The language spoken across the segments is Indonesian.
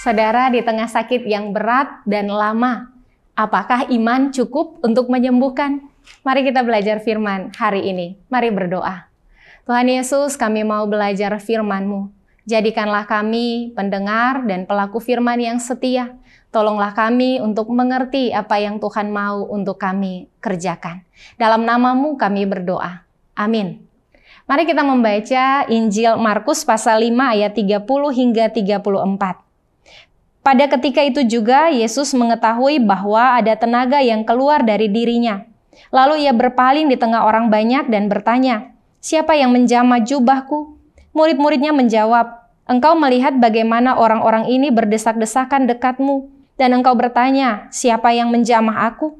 Saudara, di tengah sakit yang berat dan lama, apakah iman cukup untuk menyembuhkan? Mari kita belajar firman hari ini. Mari berdoa. Tuhan Yesus, kami mau belajar firman-Mu. Jadikanlah kami pendengar dan pelaku firman yang setia. Tolonglah kami untuk mengerti apa yang Tuhan mau untuk kami kerjakan. Dalam nama-Mu kami berdoa. Amin. Mari kita membaca Injil Markus pasal 5 ayat 30 hingga 34. Pada ketika itu juga Yesus mengetahui bahwa ada tenaga yang keluar dari dirinya. Lalu ia berpaling di tengah orang banyak dan bertanya, "Siapa yang menjamah jubahku?" Murid-muridnya menjawab, "Engkau melihat bagaimana orang-orang ini berdesak-desakan dekatmu, dan engkau bertanya, siapa yang menjamah aku?"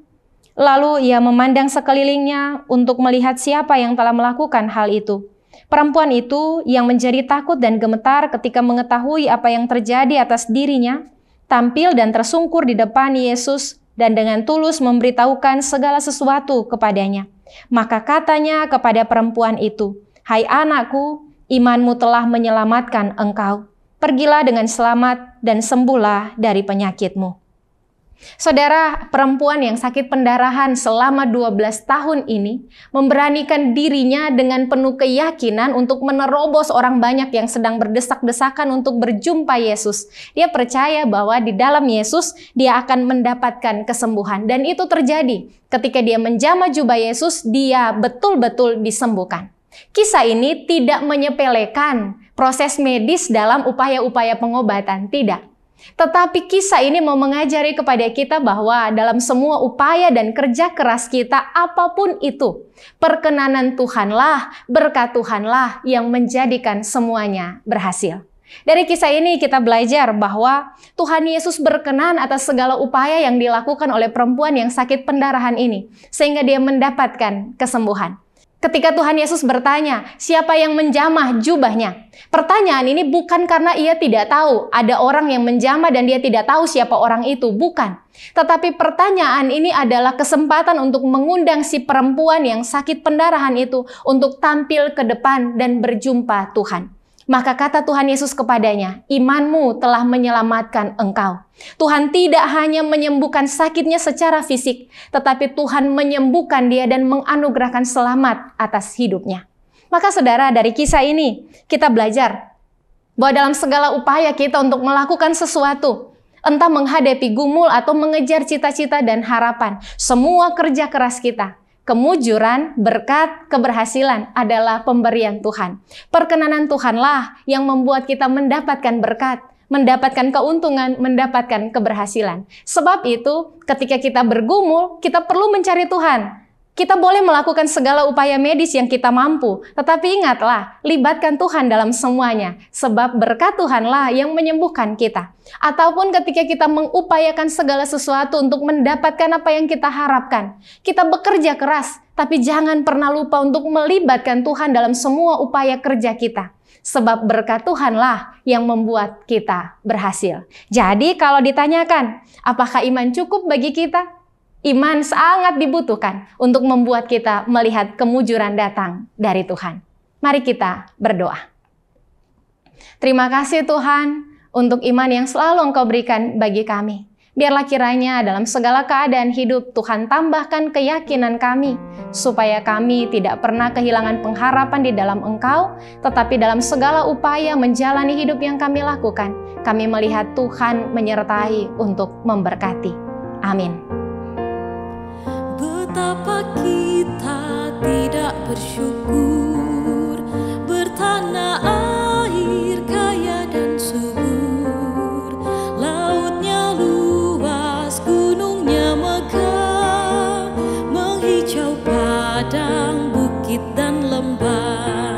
Lalu ia memandang sekelilingnya untuk melihat siapa yang telah melakukan hal itu. Perempuan itu yang menjadi takut dan gemetar ketika mengetahui apa yang terjadi atas dirinya, tampil dan tersungkur di depan Yesus dan dengan tulus memberitahukan segala sesuatu kepadanya. Maka katanya kepada perempuan itu, "Hai anakku, imanmu telah menyelamatkan engkau. Pergilah dengan selamat dan sembuhlah dari penyakitmu." Saudara, perempuan yang sakit pendarahan selama 12 tahun ini memberanikan dirinya dengan penuh keyakinan untuk menerobos orang banyak yang sedang berdesak-desakan untuk berjumpa Yesus. Dia percaya bahwa di dalam Yesus dia akan mendapatkan kesembuhan. Dan itu terjadi ketika dia menjamah jubah Yesus, dia betul-betul disembuhkan. Kisah ini tidak menyepelekan proses medis dalam upaya-upaya pengobatan, tidak. Tetapi kisah ini mau mengajari kepada kita bahwa dalam semua upaya dan kerja keras kita, apapun itu, perkenanan Tuhanlah, berkat Tuhanlah yang menjadikan semuanya berhasil. Dari kisah ini kita belajar bahwa Tuhan Yesus berkenan atas segala upaya yang dilakukan oleh perempuan yang sakit pendarahan ini, sehingga dia mendapatkan kesembuhan. Ketika Tuhan Yesus bertanya, siapa yang menjamah jubahnya? Pertanyaan ini bukan karena ia tidak tahu ada orang yang menjamah dan dia tidak tahu siapa orang itu, bukan. Tetapi pertanyaan ini adalah kesempatan untuk mengundang si perempuan yang sakit pendarahan itu untuk tampil ke depan dan berjumpa Tuhan. Maka kata Tuhan Yesus kepadanya, "Imanmu telah menyelamatkan engkau." Tuhan tidak hanya menyembuhkan sakitnya secara fisik, tetapi Tuhan menyembuhkan dia dan menganugerahkan selamat atas hidupnya. Maka saudara, dari kisah ini kita belajar bahwa dalam segala upaya kita untuk melakukan sesuatu, entah menghadapi gumul atau mengejar cita-cita dan harapan, semua kerja keras kita, kemujuran, berkat, keberhasilan adalah pemberian Tuhan. Perkenanan Tuhanlah yang membuat kita mendapatkan berkat, mendapatkan keuntungan, mendapatkan keberhasilan. Sebab itu, ketika kita bergumul, kita perlu mencari Tuhan. Kita boleh melakukan segala upaya medis yang kita mampu, tetapi ingatlah, libatkan Tuhan dalam semuanya, sebab berkat Tuhanlah yang menyembuhkan kita. Ataupun ketika kita mengupayakan segala sesuatu untuk mendapatkan apa yang kita harapkan, kita bekerja keras, tapi jangan pernah lupa untuk melibatkan Tuhan dalam semua upaya kerja kita. Sebab berkat Tuhanlah yang membuat kita berhasil. Jadi kalau ditanyakan, apakah iman cukup bagi kita? Iman sangat dibutuhkan untuk membuat kita melihat kemujuran datang dari Tuhan. Mari kita berdoa. Terima kasih Tuhan untuk iman yang selalu Engkau berikan bagi kami. Biarlah kiranya dalam segala keadaan hidup Tuhan tambahkan keyakinan kami, supaya kami tidak pernah kehilangan pengharapan di dalam Engkau, tetapi dalam segala upaya menjalani hidup yang kami lakukan, kami melihat Tuhan menyertai untuk memberkati. Amin. Betapa kita tidak bersyukur, bertanah air kaya dan subur, lautnya luas, gunungnya megah, menghijau padang, bukit dan lembah.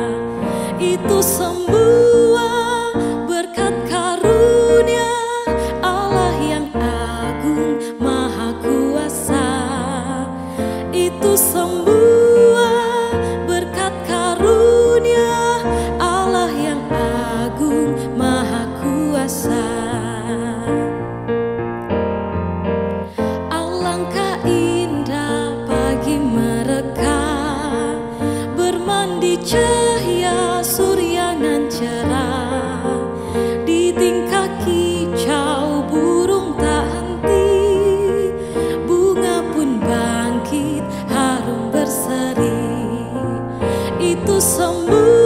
Itu semua berkat karunia Allah yang agung maha kuasa. Itu semua berkat karunia Allah yang agung maha kuasa. Alangkah indah pagi mereka, bermandi cahaya surya nan cerah, di tingkah kicau itu sembuh.